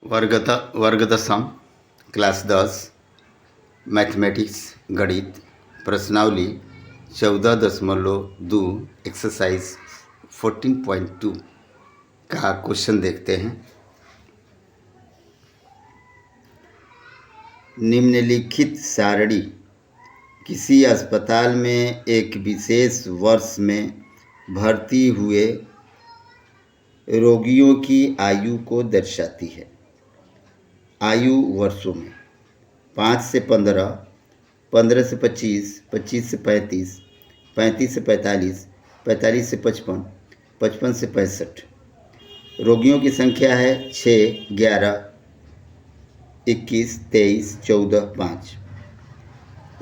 वर्ग दसम class 10 mathematics गणित प्रश्नावली 14.2 एक्सरसाइज 14.2 का क्वेश्चन देखते हैं। निम्नलिखित सारणी किसी अस्पताल में एक विशेष वर्ष में भर्ती हुए रोगियों की आयु को दर्शाती है। आयु वर्षों में 5 से 15, 15 से 25, 25 से 35, 35 से 45, 45 से 55, 55 से 65। रोगियों की संख्या है 6, 11, 21, 23, 14, 5।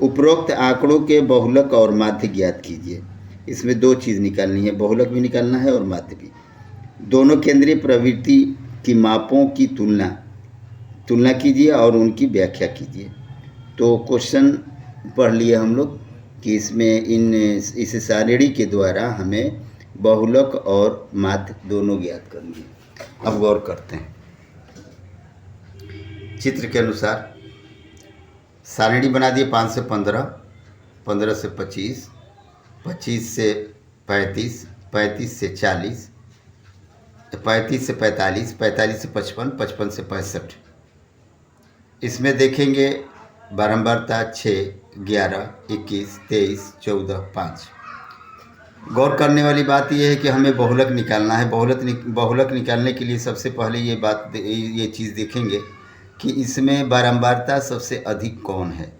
उपरोक्त आंकड़ों के बहुलक और माध्य ज्ञात कीजिए। इसमें दो चीज़ निकालनी है, बहुलक भी निकालना है और माध्य भी। दोनों केंद्रीय प्रवृत्ति की मापों की तुलना कीजिए और उनकी व्याख्या कीजिए। तो क्वेश्चन पढ़ लिए हम लोग कि इसमें इस सारणी के द्वारा हमें बहुलक और माध्य दोनों ज्ञात करनी है। अब गौर करते हैं। चित्र के अनुसार सारणी बना दिए 5 से 15, 15 से 25, 25 से 35, 35 से 40, 35 से 45, 45 से 55, 55 से 65। इसमें देखेंगे बारंबारता 6, 11, 21, 23, 14, 5। गौर करने वाली बात यह है कि हमें बहुलक निकालना है। बहुलक निकालने के लिए सबसे पहले ये चीज़ देखेंगे कि इसमें बारंबारता सबसे अधिक कौन है।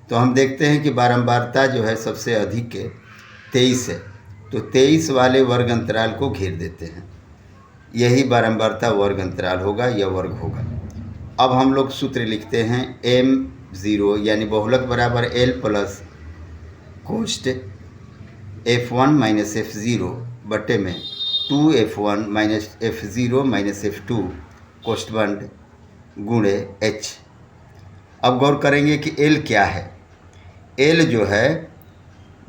तो हम देखते हैं कि बारंबारता जो है सबसे अधिक 23 है। तो 23 वाले वर्ग अंतराल को घेर देते हैं। यही बारंबारता वर्ग अंतराल होगा या वर्ग होगा। अब हम लोग सूत्र लिखते हैं m0 यानी बहुलक बराबर l plus कोष्ट f1 minus f0 बटे में 2f1 minus f0 minus f2 कोष्ठबंध गुणे h। अब गौर करेंगे कि l क्या है। l जो है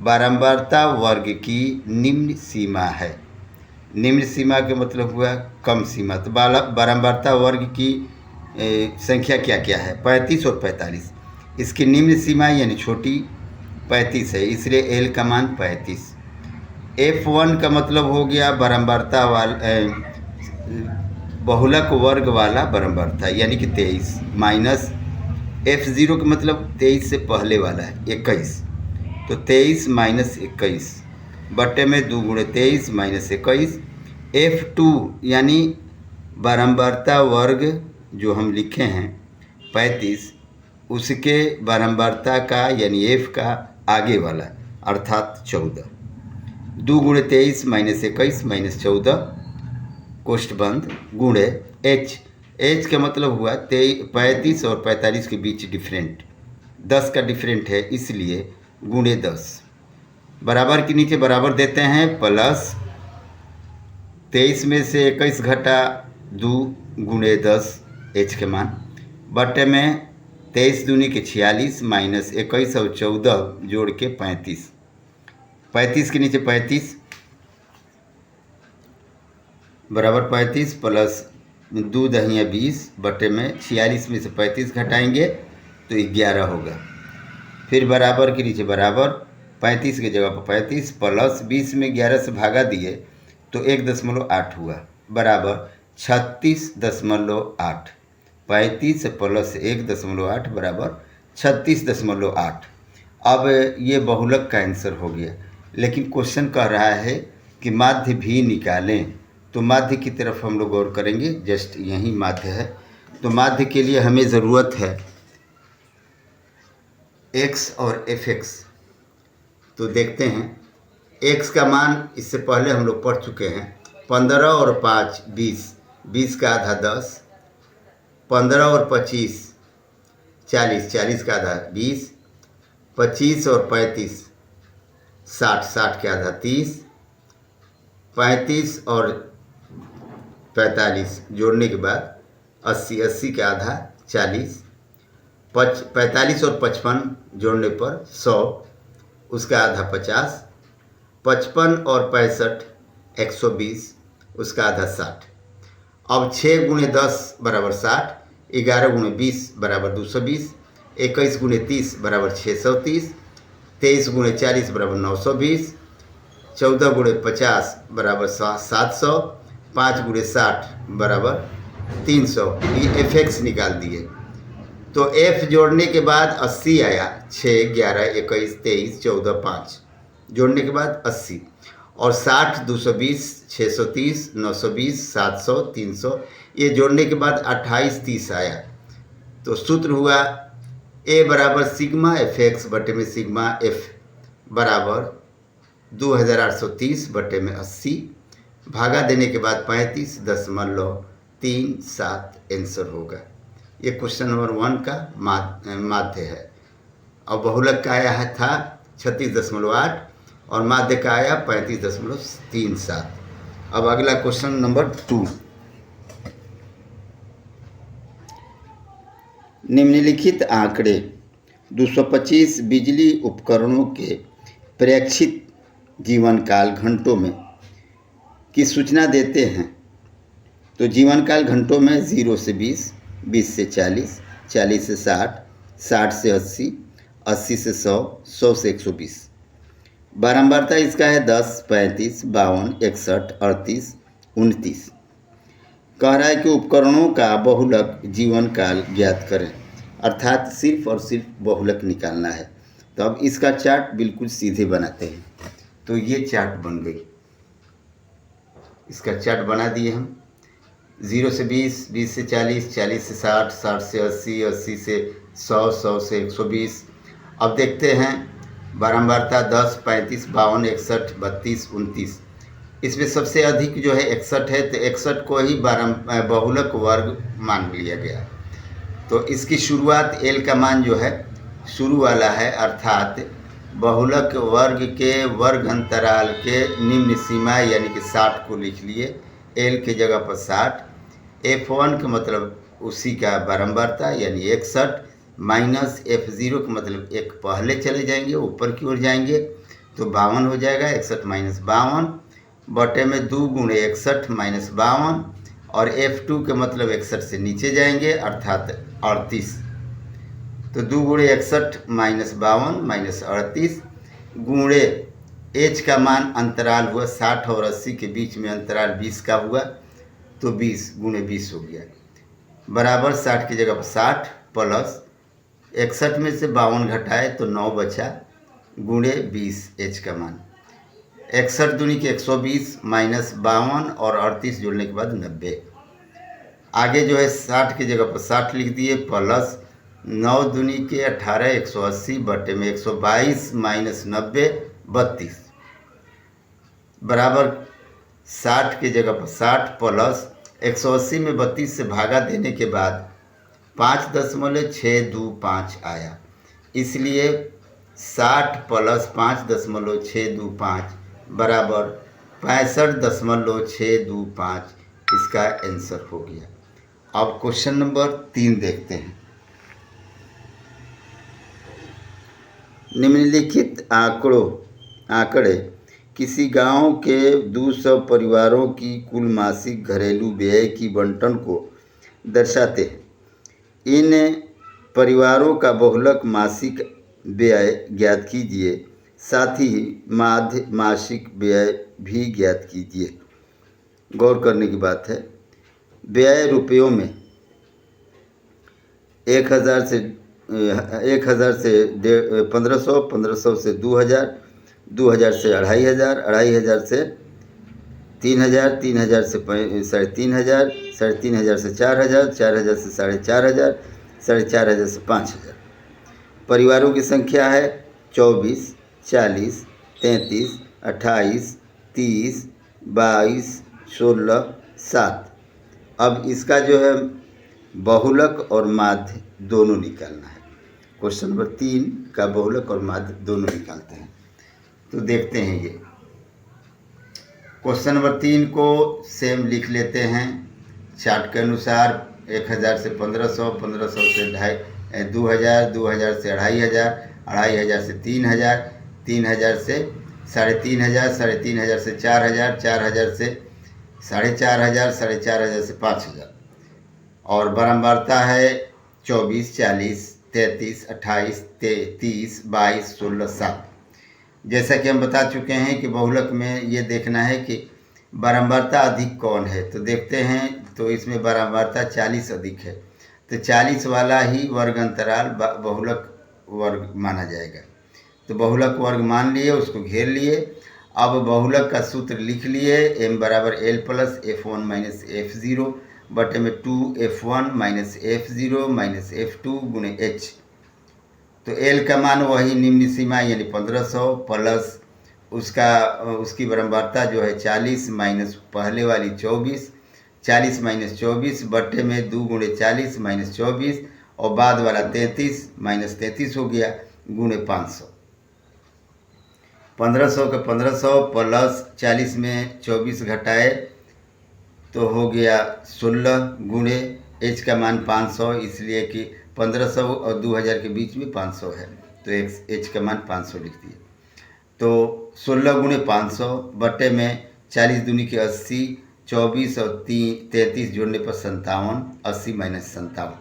बारंबारता वर्ग की निम्न सीमा है। निम्न सीमा के मतलब हुआ कम सीमा। तो बारंबारता वर्ग की संख्या क्या क्या है, 35 और 45। इसकी निम्न सीमा यानी छोटी 35 है, इसलिए l का मान 35। f1 का मतलब हो गया बारंबारता बहुलक वर्ग वाला बारंबारता यानी कि 23 माइनस f0 का मतलब 23 से पहले वाला है 21। तो 23 माइनस 21 बटे में 2 गुणे 23 माइनस 21। f2 यानी बारंबारता वर्ग जो हम लिखे हैं 35, उसके बारंबारता का यानी f का आगे वाला अर्थात 14। 2 गुणे 23 माइनस 21 माइनस 14 कोष्ठबंध गुणे h। h का मतलब हुआ 35 और 45 के बीच डिफरेंट 10 का डिफरेंट है, इसलिए गुणे 10। बराबर के नीचे बराबर देते हैं प्लस 23 में से 21 घटा 2 गुणे 10 h के मान बटे में 23 दूनी के 46 माइनस 21 और 14 जोड़ के 35। 35 के नीचे 35 बराबर 35 प्लस 2 दहिया 20 बटे में 46 में से 35 घटाएंगे तो 11 होगा। फिर बराबर के नीचे बराबर 35 की जगह पर 35 प्लस 20 में 11 से भागा दिए तो 1.8 हुआ बराबर 36.8। 35 प्लस 1.8 बराबर 36.8। अब ये बहुलक का आंसर हो गया। लेकिन क्वेश्चन कह रहा है कि माध्य भी निकालें। तो माध्य की तरफ हम लोग गौर करेंगे। जस्ट यही माध्य है। तो माध्य के लिए हमें ज़रूरत है x और fx। तो देखते हैं x का मान इससे पहले हम लोग पढ़ चुके हैं। 15 और 5 20, 20 का आधा 10, 15 और 25 40, 40 का आधा 20, 25 और 35 60, 60 का आधा 30, 35 और 45 जोड़ने के बाद 80, 80 का आधा 40, 45 और 55 जोड़ने पर 100, उसका आधा 50, 55 और 65 120, उसका आधा 60। अब 6 गुणे 10 बराबर 60, 11 गुणे 20 बराबर 220, 21 गुणे 30 बराबर 630, 23 गुणे 40 बराबर 920, 14 गुणे 50 बराबर 700, 5 गुणे 60 बराबर 300। ये एफ एक्स निकाल दिए। तो एफ जोड़ने के बाद 80 आया, 6, 11, 21, 23, 14, 5 जोड़ने के बाद 80, और 60, 220, 630, 920, 700, 300 ये जोड़ने के बाद 28, 30 आया। तो सूत्र हुआ ए बराबर सिग्मा एफ एक्स बटे में सिग्मा एफ बराबर 2830 बटे में 80, भागा देने के बाद 35.37 आंसर होगा। ये क्वेश्चन नंबर 1 का माध्य है। और बहुलक का आया था 36.8 और माध्य का आया 35.37। अब अगला क्वेश्चन नंबर 2। निम्नलिखित आंकड़े 225 बिजली उपकरणों के प्रेक्षित जीवन काल घंटों में की सूचना देते हैं। तो जीवन काल घंटों में 0 से 20, 20 से 40, 40 से 60, 60 से 80, 80 से 100, 100 से 120। बारंबारता इसका है 10, 35, 52, 61, 38, 29। कह रहा है कि उपकरणों का बहुलक जीवन काल ज्ञात करें, अर्थात सिर्फ और सिर्फ बहुलक निकालना है। तो अब इसका चार्ट बिल्कुल सीधे बनाते हैं। तो ये चार्ट बन गई, इसका चार्ट बना दिए हम। 0 से 20, 20 से 40, 40 से 60, 60 से 80, 80 से 100, 100 से 120। अब देखते हैं बारंबारता 10, 35, 52, 61, 32, 29। इसमें सबसे अधिक जो है 61 है, तो 61 को ही बहुलक वर्ग मान लिया गया। तो इसकी शुरुआत एल का मान जो है शुरू वाला है, अर्थात बहुलक वर्ग के वर्ग अंतराल के निम्न सीमा यानी कि 60 को लिख लिए। एल की जगह पर 60, F1 का मतलब उसी का बारंबारता यानी 61 माइनस F0 का मतलब एक पहले चले जाएंगे, ऊपर की ओर जाएंगे तो 52 हो जाएगा। 61 माइनस 52 बटे में 2 गुणे 61 माइनस 52, और F2 के मतलब 61 से नीचे जाएंगे अर्थात 38। तो 2 गुणे 61 माइनस 52 माइनस 38 गुणे एच का मान अंतराल हुआ 60 और 80 के बीच में अंतराल 20 का हुआ, तो 20 गुणे 20 हो गया बराबर 60 की जगह पर 60 प्लस 61 में से 52 घटाए तो 9 बचा गुणे 20 एच का मान। 61 दूनी के 120 माइनस 52 और 38 जोड़ने के बाद 90। आगे जो है 60 की जगह पर 60 लिख दिए प्लस 9 दूनी के 18, 180 बटे में 122 माइनस 90 32 बराबर 60 की जगह पर 60 प्लस 180 में 32 से भागा देने के बाद 5.625 आया। इसलिए 60 प्लस 5.625 बराबर 65.625 इसका आंसर हो गया। अब क्वेश्चन नंबर 3 देखते हैं। निम्नलिखित आंकड़े किसी गांव के 200 परिवारों की कुल मासिक घरेलू व्यय की बंटन को दर्शाते हैं। इन परिवारों का बहुलक मासिक व्यय ज्ञात कीजिए, साथ ही माध्य मासिक व्यय भी ज्ञात कीजिए। गौर करने की बात है, व्यय रुपयों में 1000 से 1500, 1500 से 2000, 2000 से 2500, 2500 से 3000, 3000 से 3500, 3500 से 4000, 4000 से 4500, 4500 से 5000। परिवारों की संख्या है 24, 40, 33, 28, 30, 22, 16, 7। अब इसका जो है बहुलक और माध्य दोनों निकालना है। क्वेश्चन नंबर 3 का बहुलक और माध्य दोनों निकालते हैं। तो देखते हैं, ये क्वेश्चन नंबर 3 को सेम लिख लेते हैं चार्ट के अनुसार। 1000 से 1500, 1500 से 2000, 2000 से 2500, 2500 से 3000, 3000 से 3500, 3500 से 4000, 4000 से 4,500, 4,500 से 5,000। और बारंबारता है 24, 40, 33, 28, 30, 22, 16, 7। जैसा कि हम बता चुके हैं कि बहुलक में ये देखना है कि बारंबारता अधिक कौन है। तो देखते हैं, तो इसमें बारंबारता 40 अधिक है, तो 40 वाला ही वर्ग अंतराल बहुलक वर्ग माना जाएगा। तो बहुलक वर्ग मान लिए, उसको घेर लिए। अब बहुलक का सूत्र लिख लिए, m बराबर l plus f1 minus f0 बटे में 2f1 minus f0 minus f2 गुणे h। तो l का मान वही निम्न सीमा यानी 1500 प्लस उसकी बारंबारता जो है 40 माइनस पहले वाली 24, 40 माइनस 24 बटे में 2 गुणे 40 माइनस 24 और बाद वाला 33 माइनस 33 हो गया गुणे 500। 1500 के 1500 प्लस 40 में 24 घटाए तो हो गया 16 गुणे h का मान 500, इसलिए कि 1500 और 2000 के बीच में 500 है, तो h का मान 500 लिख दिए। तो 16 गुणे 500 बटे में 40 दूनी की 80, 24 और 33 जोड़ने पर 57, 80 माइनस 57।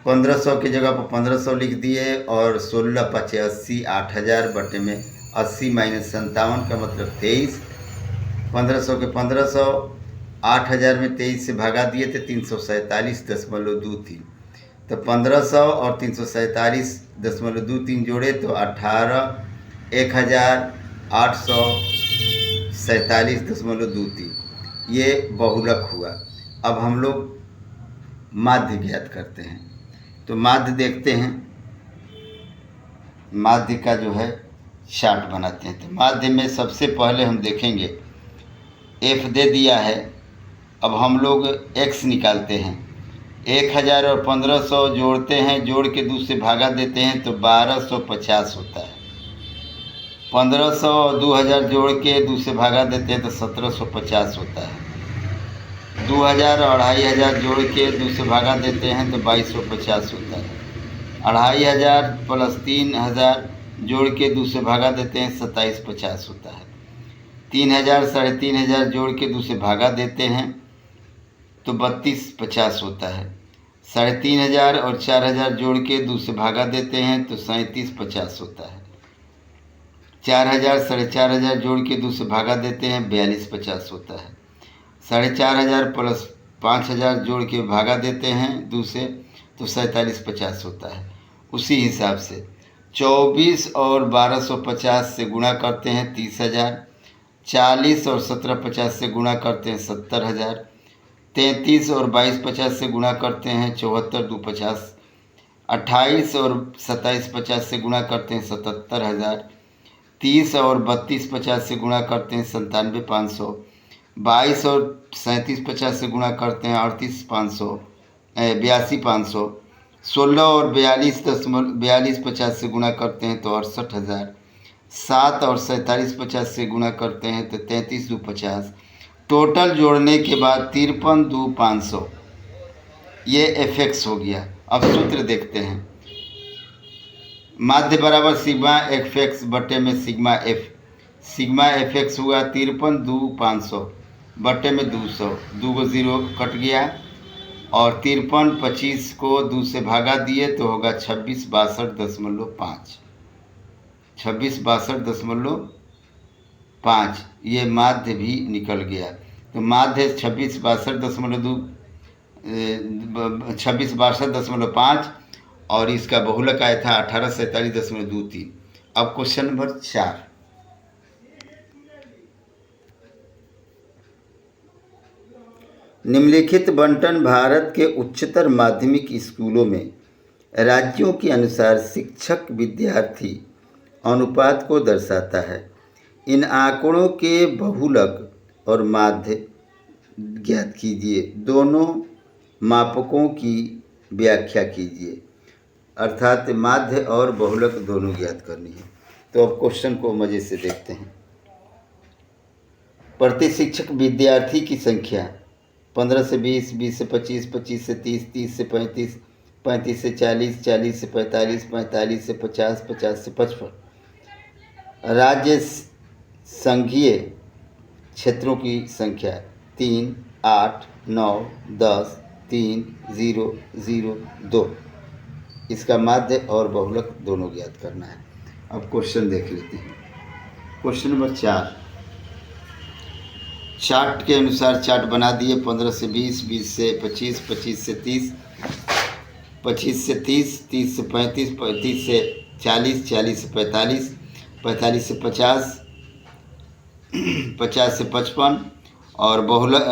1500 की जगह पर 1500 लिख दिए और 16 पचे 80, 8000 बटे में 80 माइनस 57 का मतलब 23। 1500 के 1500, 8000 में 23 से भागा दिए थे 347.23। तो 1500 और 347.23 जोड़े तो 18,847.23 ये बहुलक हुआ। अब हम लोग माध्य ज्ञात करते हैं। तो माध्य देखते हैं, माध्य का जो है चार्ट बनाते हैं। तो माध्य में सबसे पहले हम देखेंगे f दे दिया है। अब हम लोग x निकालते हैं। 1000 और 1500 जोड़ते हैं, जोड़ के 2 से भागा देते हैं तो 1250 होता है। 1500 और 2000 जोड़ के 2 से भागा देते हैं तो 1750 होता है। 2000 और 2500 जोड़ के 2 से भागा देते हैं तो 2250 होता है। 2500 प्लस 3000 जोड़ के 2 से भागा देते हैं 2750 होता है। 3000 3500 जोड़ के 2 से भागा देते हैं तो 3250 होता है। 3500 और 4000 जोड़ के 2 से भागा देते हैं तो 3750 होता है। 4000 4500 जोड़ के 2 से भागा देते हैं 4250 होता है। 4500 प्लस 5000 जोड़ के भागा देते हैं 2 से तो 4750 होता है। उसी हिसाब से 24 और 1250 से गुणा करते हैं 30,000, 40 और 1750 से गुणा करते हैं 70,000, 33 और 2250 से गुणा करते हैं 74,250, 28 और 2750 से गुणा करते हैं 77,000, 30 और 3250 से गुणा करते हैं 97,500, 22 और 3750 से गुणा करते हैं 82,500, 16 और 4250 से गुणा करते हैं तो 68,000, 7 और 4750 से गुणा करते हैं तो 33,250। टोटल जोड़ने के बाद 53,2,500 ये fx हो गया। अब सूत्र देखते हैं। माध्य बराबर सिग्मा fx बटे में सिग्मा f। सिग्मा fx हुआ 53,2,500 बटे में 200, 2 को 0 कट गया और 53 25 को 2 से भागा दिए तो होगा 2662.5, 2662.5। ये माध्य भी निकल गया। तो माध्य 2662.5 और इसका बहुलक आया था 1847.23। अब क्वेश्चन नंबर 4। निम्नलिखित बंटन भारत के उच्चतर माध्यमिक स्कूलों में राज्यों के अनुसार शिक्षक विद्यार्थी अनुपात को दर्शाता है। इन आंकड़ों के बहुलक और माध्य ज्ञात कीजिए। दोनों मापकों की व्याख्या कीजिए। अर्थात माध्य और बहुलक दोनों ज्ञात करनी है। तो अब क्वेश्चन को मजे से देखते हैं। प्रति शिक्षक विद्यार्थी की संख्या 15 से 20, 20 से 25, 25 से 30, 30 से 35, 35 से 40, 40 से 45, 45 से 50, 50 से 55। राज्य संघीय क्षेत्रों की संख्या 3, 8, 9, 10, 3, 0, 0, 2। इसका माध्य और बहुलक दोनों ज्ञात करना है। अब क्वेश्चन देख लेते हैं। क्वेश्चन नंबर 4, चार्ट के अनुसार चार्ट बना दिए। 15 से 20, 20 से 25, 25 से 30, 25 से 30, 30 से 35, 35 से 40, 40 से 45, 45 से 50, 50 से 55 और बहुलक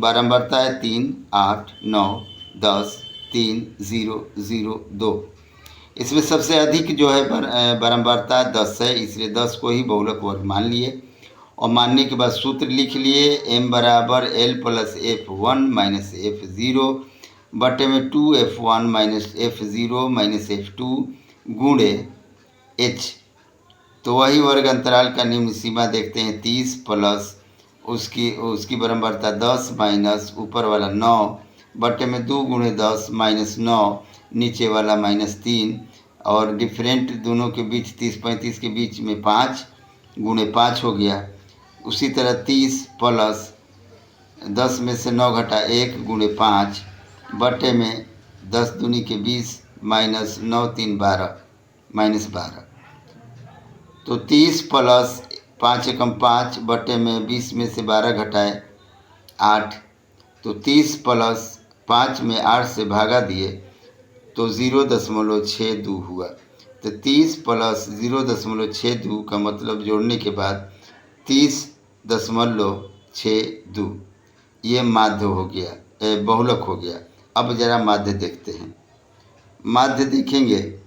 बारंबारता है 3, 8, 9, 10, 3, 0, 0, 2। इसमें सबसे अधिक जो है बारंबारता 10 है, इसलिए 10 को ही बहुलक वर्ग मान लिए और मानने के बाद सूत्र लिख लिए। m बराबर l plus f1 minus f0 बटे में 2f1 minus f0 minus f2 गुणे h। तो वही वर्ग अंतराल का निम्न सीमा देखते हैं 30 प्लस उसकी बारंबारता 10 माइनस ऊपर वाला 9 बटे में 2 गुणे 10 माइनस 9 नीचे वाला माइनस 3 और डिफरेंट दोनों के बीच 30 35 के बीच में 5 गुणे 5 हो गया। उसी तरह 30 प्लस 10 में से 9 घटा 1 गुणे 5 बटे में 10 दूनी के 20 माइनस 9 3 12 माइनस 12। तो 30 प्लस 5 एकम 5 बटे में 20 में से 12 घटाए 8। तो 30 प्लस 5 में 8 से भागा दिए तो 0.62 हुआ। तो 30 प्लस 0.62 का मतलब जोड़ने के बाद 30.62 ये माध्य हो गया, बहुलक हो गया। अब जरा माध्य देखते हैं। माध्य देखेंगे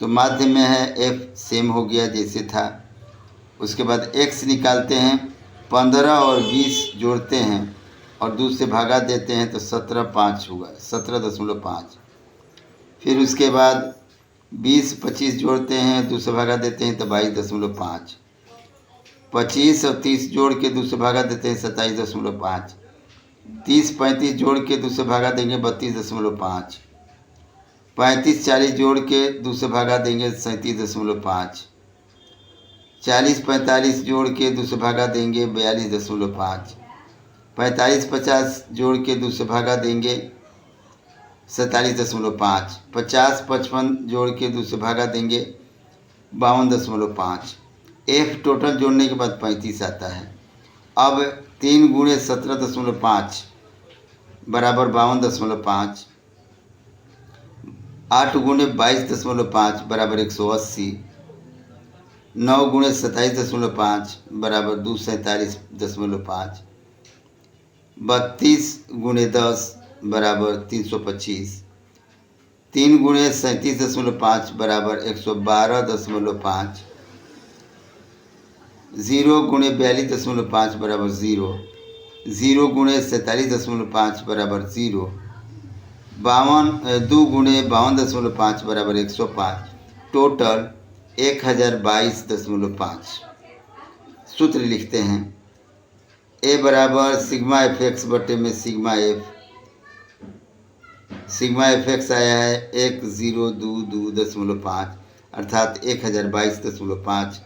तो माध्य में है f सेम हो गया जैसे था। उसके बाद x निकालते हैं, 15 और 20 जोड़ते हैं और 2 से भागा देते हैं तो 17.5 हुआ, 17.5। फिर उसके बाद 20 25 जोड़ते हैं, 2 से भागा देते हैं तो 22.5। 25 और 30 जोड़ के 2 से भागा देते हैं 27.5। 30 35 जोड़ के 2 से भागा देंगे 32.5। 35 40 जोड़ के 2 से भागा देंगे 37.5। 40 45 जोड़ के 2 से भागा देंगे 42.5। 45 50 जोड़ के 2 से भागा देंगे 47.5। 50 55 जोड़ के 2 से भागा देंगे 52.5। f टोटल जोड़ने के बाद 35 आता है। अब 3 गुणे 17.5 बराबर 52.5। 8 गुणे 22.5 बराबर 180। 9 गुणे 27.5 बराबर 247.5। 32 गुणे 10 बराबर 325। 3 गुणे 37.5 बराबर 112.5। 0 गुणे 42.5 बराबर 0। 0 गुणे 47.5 बराबर 0। 2 गुणे 52.5 बराबर 105। टोटल 1022.5। सूत्र लिखते हैं। ए बराबर सिग्मा एफ एक्स बटे में sigma F. Sigma F x आया है 1022.5 अर्थात 1022.5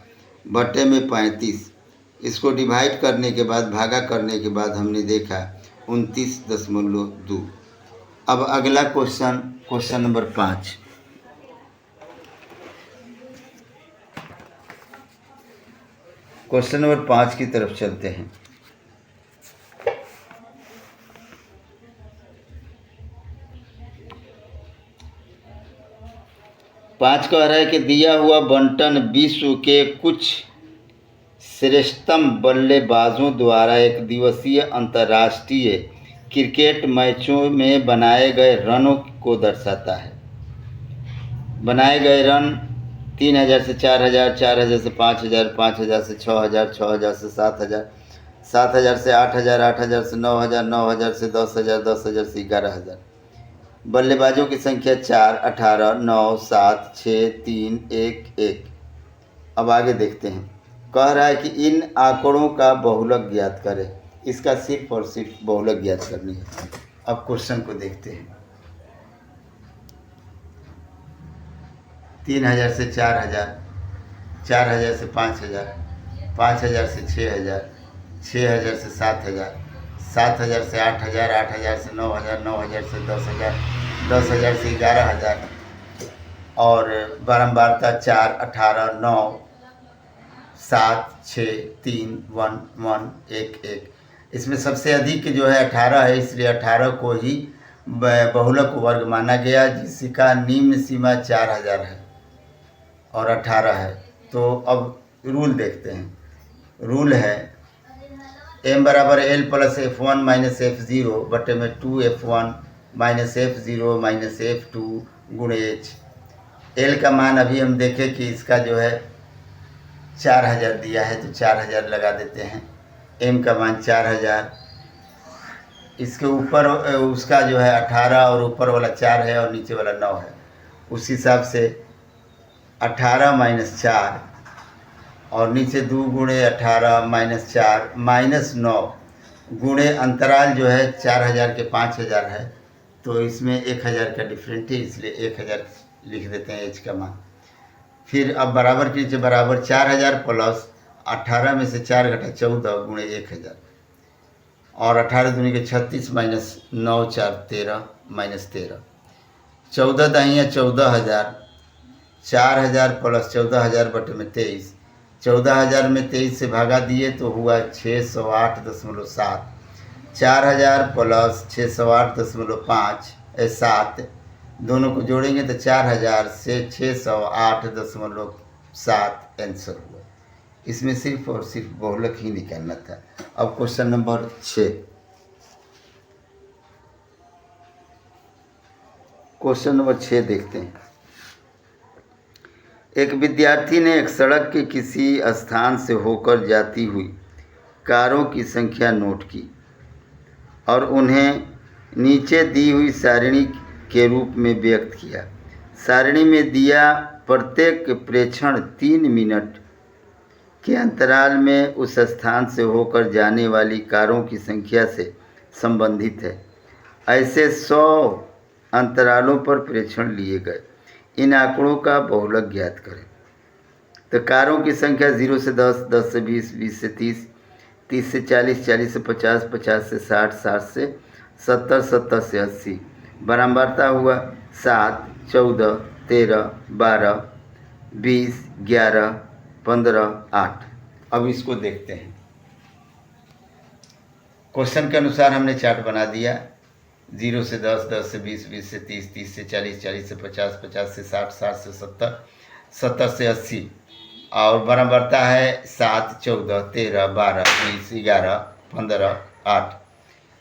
बटे में 35। इसको डिवाइड करने के बाद भागा करने के बाद हमने देखा 29.2। अब अगला क्वेश्चन नंबर 5। क्वेश्चन नंबर 5 की तरफ चलते हैं। पाँच कह रहा है कि दिया हुआ बंटन विश्व के कुछ श्रेष्ठतम बल्लेबाजों द्वारा एक दिवसीय अंतर्राष्ट्रीय क्रिकेट मैचों में बनाए गए रनों को दर्शाता है। बनाए गए रन 3000 से 4000, 4000 से 5000, 5000 से 6000, 6000 से 7000, 7000 से 8000, 8000 से 9000, 9000 से 10000, 10000 से 11000। बल्लेबाजों की संख्या 4, 18, 9, 7, 6, 3, 1, 1। अब आगे देखते हैं। कह रहा है कि इन आंकड़ों का बहुलक ज्ञात करें। इसका सिर्फ और सिर्फ बहुलक ज्ञात करनी है। अब क्वेश्चन को देखते हैं। 3000 से 4000, 4000 से 5000, 5000 से 6000, 6,000 से 7,000, 7,000 से 8,000, 8,000 से 9,000, 9,000 से 10,000, 10,000 से 11,000, और बारंबारता 4, 18, 9, 7, 6, 3, 1, 1, 1, 1। इसमें सबसे अधिक जो है 18 है, इसलिए 18 को ही बहुलक वर्ग माना गया, जिसका निम्न सीमा 4,000 है और 18 है। तो अब रूल देखते हैं। रूल है m बराबर l plus f1 minus f0 बटे में 2f1 minus f0 minus f2 गुणे h। l का मान अभी हम देखें कि इसका जो है 4,000 दिया है, तो 4,000 लगा देते हैं। m का मान 4,000, इसके ऊपर उसका जो है 18 और ऊपर वाला 4 है और नीचे वाला 9 है। उस हिसाब से 18 माइनस 4 और नीचे 2 गुणे 18 माइनस 4 माइनस 9 गुणे अंतराल जो है 4,000 के 5,000 है, तो इसमें 1,000 का डिफरेंट है, इसलिए 1,000 लिख देते हैं h का मान। फिर अब बराबर के नीचे बराबर 4,000 प्लस 18 में से 4 घटा 14 गुणे 1,000 और 18 दूनी के 36 माइनस 9 4 13 माइनस 13, 14 दाहिया 14,000, 4,000 प्लस 14,000 बटे में 23, 14,000 में 23 से भागा दिए तो हुआ 608.7, 4,000 प्लस 608.5 दोनों को जोड़ेंगे तो 4,000 से 608.7 आंसर हुआ। इसमें सिर्फ और सिर्फ बहुलक ही निकालना था। अब क्वेश्चन नंबर 6, क्वेश्चन नंबर 6 देखते हैं। एक विद्यार्थी ने एक सड़क के किसी स्थान से होकर जाती हुई कारों की संख्या नोट की और उन्हें नीचे दी हुई सारणी के रूप में व्यक्त किया। सारणी में दिया प्रत्येक प्रेक्षण 3 मिनट के अंतराल में उस स्थान से होकर जाने वाली कारों की संख्या से संबंधित है। ऐसे 100 अंतरालों पर प्रेक्षण लिए गए। इन आंकड़ों का बहुलक ज्ञात करें। तो कारों की संख्या 0 से 10, 10 से 20, 20 से 30, 30 से 40, 40 से 50, 50 से 60, 60 से 70, 70 से 80। बारंबारता हुआ 7, 14, 13, 12, 20, 11, 15, 8। अब इसको देखते हैं। क्वेश्चन के अनुसार हमने चार्ट बना दिया। 0 से 10, 10 से 20, 20 से 30, 30 से 40, 40 से 50, 50 से 60, 60 से 70, 70 से 80 और बारंबारता है 7, 14, 13, 12, 20, 11, 15, 8।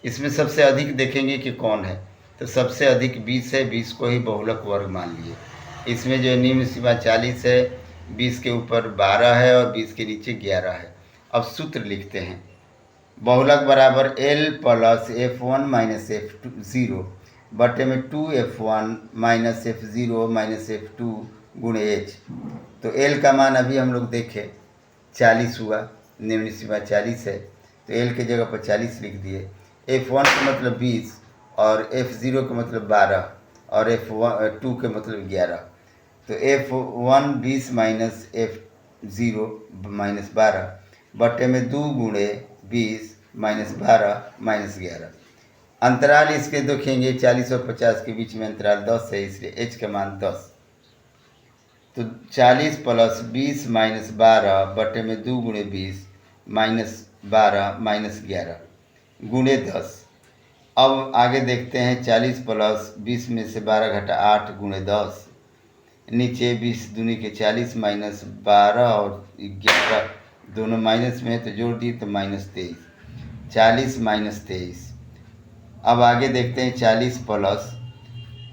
इसमें सबसे अधिक देखेंगे कि कौन है, तो सबसे अधिक 20 है। 20 को ही बहुलक वर्ग मान लिए। इसमें जो निम्न सीमा 40 है, 20 के ऊपर 12 है और 20 के नीचे 11 है। अब सूत्र लिखते हैं। बहुलक बराबर l plus f1 minus f0 बटे में 2f1 minus f0 minus f2 गुणे h। तो l का मान अभी हम लोग देखें 40 हुआ, निम्न सीमा 40 है, तो l के जगह पर 40 लिख दिए। f1 का मतलब 20 और f0 का मतलब 12 और f2 के मतलब 11। तो f1 20 माइनस f0 माइनस 12 बटे में 2 गुणे 20 माइनस 12 माइनस 11। अंतराल इसके देखेंगे 40 और 50 के बीच में अंतराल 10 है, इसलिए h का मान 10। तो 40 प्लस 20 माइनस 12 बटे में 2 गुणे 20 माइनस 12 माइनस 11 गुणे 10। अब आगे देखते हैं। 40 प्लस 20 में से 12 घटा 8 गुणे 10, नीचे 20 दूनी के 40 माइनस 12 और 11 दोनों माइनस में है, तो जोड़ दिए तो माइनस 23, 40 माइनस 23। अब आगे देखते हैं। 40 प्लस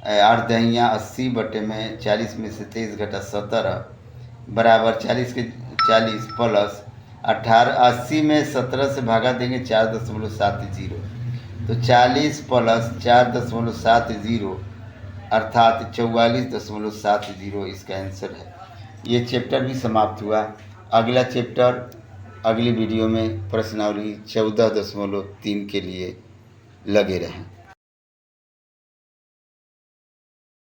8 दहिया 80 बटे में 40 में से 23 घटा 17 बराबर 40 के 40 प्लस 18, 80 में 17 से भागा देंगे 4.70, तो 40 प्लस 4.70 अर्थात 44.70 इसका आंसर है। ये चैप्टर भी समाप्त हुआ। अगला चैप्टर अगली वीडियो में प्रश्नावली 14.3 के लिए लगे रहें।